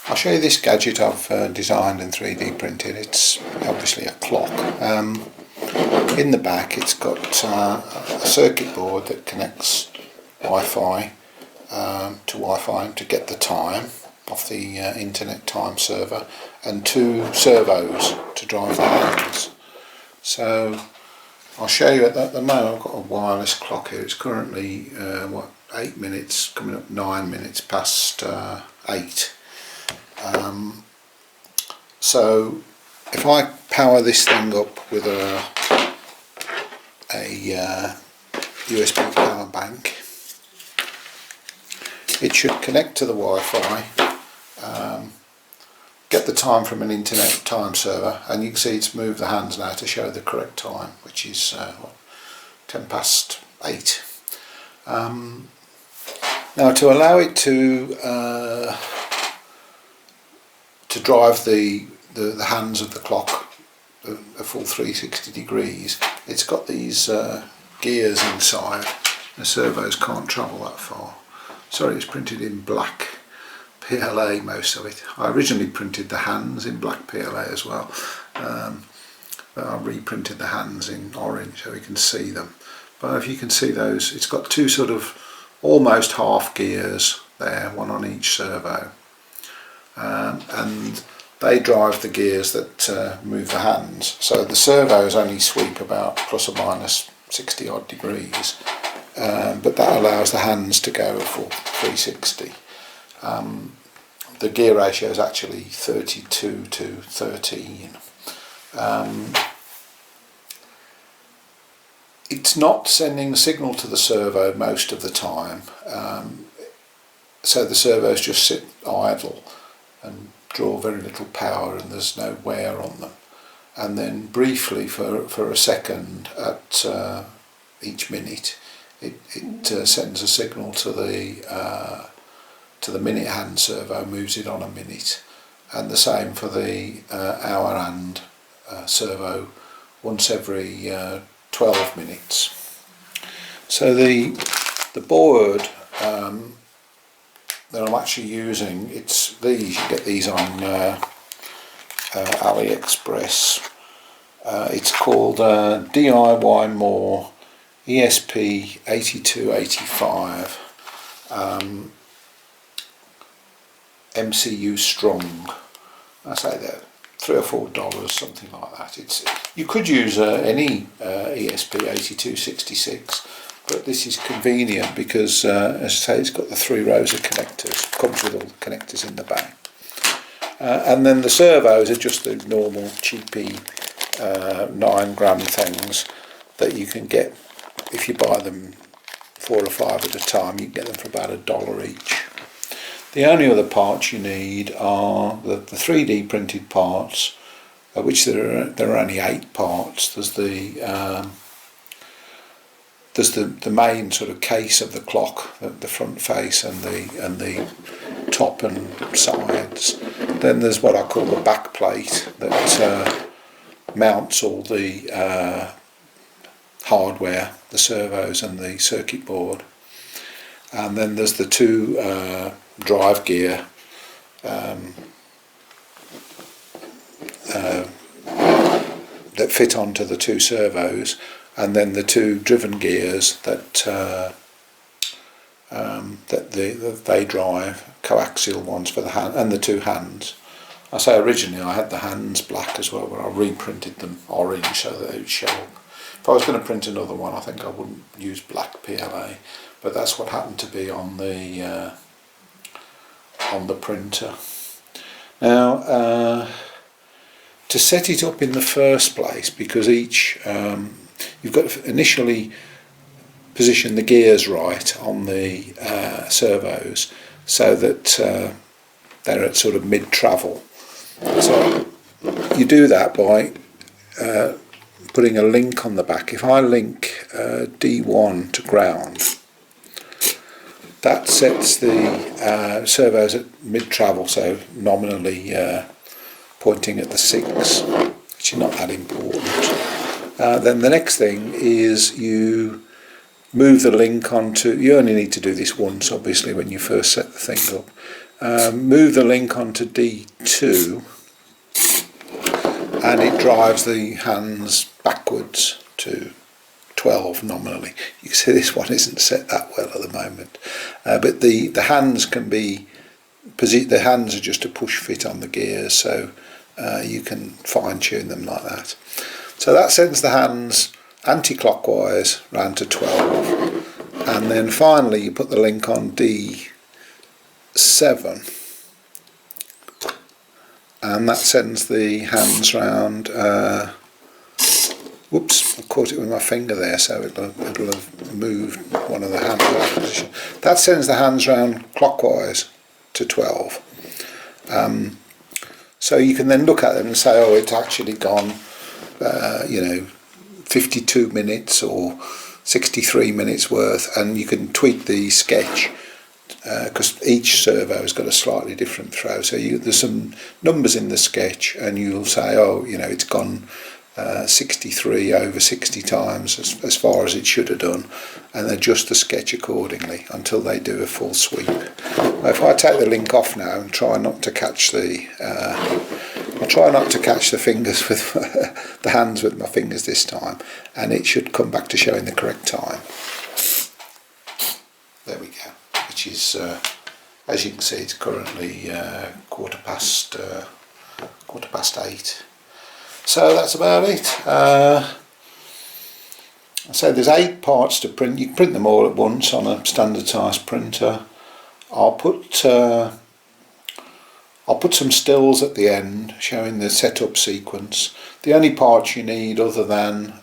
I'll show you this gadget I've designed and 3D printed. It's obviously a clock. In the back it's got a circuit board that connects Wi-Fi to Wi-Fi to get the time off the internet time server, and two servos to drive the hands. So I'll show you at the moment. I've got a wireless clock here. It's currently 8 minutes, coming up 9 minutes past 8. So if I power this thing up with a USB power bank, it should connect to the Wi-Fi, get the time from an internet time server, and you can see it's moved the hands now to show the correct time, which is 10 past 8. Now, to allow it to drive the hands of the clock a full 360 degrees, it's got these gears inside. The servos can't travel that far. Sorry, it's printed in black PLA, most of it. I originally printed the hands in black PLA as well, but I reprinted the hands in orange so we can see them. But if you can see those, it's got two sort of almost half gears there, one on each servo, and they drive the gears that move the hands. So the servos only sweep about plus or minus 60 odd degrees, but that allows the hands to go a full 360. The gear ratio is actually 32 to 13. It's not sending a signal to the servo most of the time, so the servos just sit idle and draw very little power, and there's no wear on them. And then briefly for a second at each minute, it sends a signal to the minute hand servo, moves it on a minute, and the same for the hour hand servo, once every 12 minutes. So the board that I'm actually using, it's these. You get these on AliExpress. It's called DIY More ESP8285 MCU Strong. I say that $3 or $4, something like that. You could use any ESP8266, but this is convenient because, as I say, it's got the 3 rows of connectors. Comes with all the connectors in the back, and then the servos are just the normal cheapy 9-gram things that you can get if you buy them 4 or 5 at a time. You can get them for about $1 each. The only other parts you need are the 3D printed parts, which there are only 8 parts. There's the main sort of case of the clock, the front face and the top and sides. Then there's what I call the back plate that mounts all the hardware, the servos and the circuit board. And then there's the 2 drive gear that fit onto the 2 servos, and then the 2 driven gears that they drive, coaxial ones for the hand, and the 2 hands. I say originally I had the hands black as well, but I reprinted them orange so that they would show up. If I was going to print another one, I think I wouldn't use black PLA, but that's what happened to be on the printer. Now, to set it up in the first place, because each you've got to initially position the gears right on the servos so that they're at sort of mid-travel. So you do that by putting a link on the back. If I link D1 to ground, that sets the servos at mid-travel, so nominally pointing at the 6, which is not that important. Then the next thing is you move the link onto, you only need to do this once obviously when you first set the thing up, move the link onto D2, and it drives the hands backwards to 12 nominally. You can see this one isn't set that well at the moment, but the hands can be, the hands are just a push fit on the gears, so you can fine tune them like that. So that sends the hands anti-clockwise round to 12, and then finally you put the link on D7, and that sends the hands round. Whoops, I caught it with my finger there, so it'll have moved one of the hands out of position. That sends the hands round clockwise to 12. So you can then look at them and say, oh, it's actually gone, 52 minutes or 63 minutes worth, and you can tweak the sketch because each servo has got a slightly different throw. So there's some numbers in the sketch, and you'll say, oh, it's gone 63 over 60 times as far as it should have done, and adjust the sketch accordingly until they do a full sweep. Now, if I take the link off now and try not to catch the fingers with the hands with my fingers this time, and it should come back to showing the correct time. There we go, which is as you can see, it's currently quarter past 8. So that's about it. So there's 8 parts to print. You can print them all at once on a standard size printer. I'll put some stills at the end showing the setup sequence. The only parts you need other than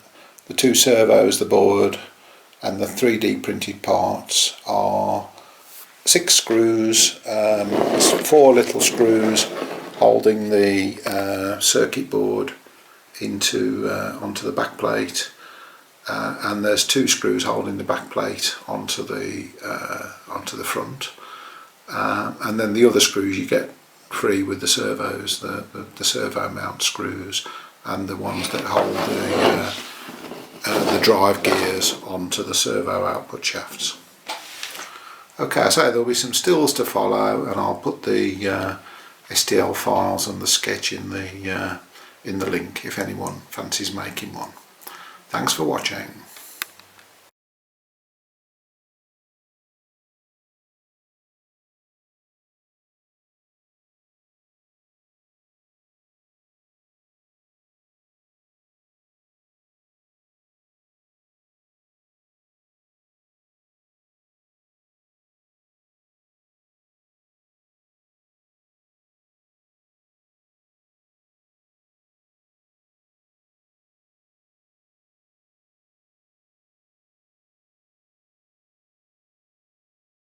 the 2 servos, the board and the 3D printed parts are 6 screws, 4 little screws holding the circuit board onto the back plate, and there's 2 screws holding the back plate onto the front, and then the other screws you get free with the servos, the servo mount screws, and the ones that hold the drive gears onto the servo output shafts. Okay, so there'll be some stills to follow, and I'll put the STL files and the sketch in the link if anyone fancies making one. Thanks for watching.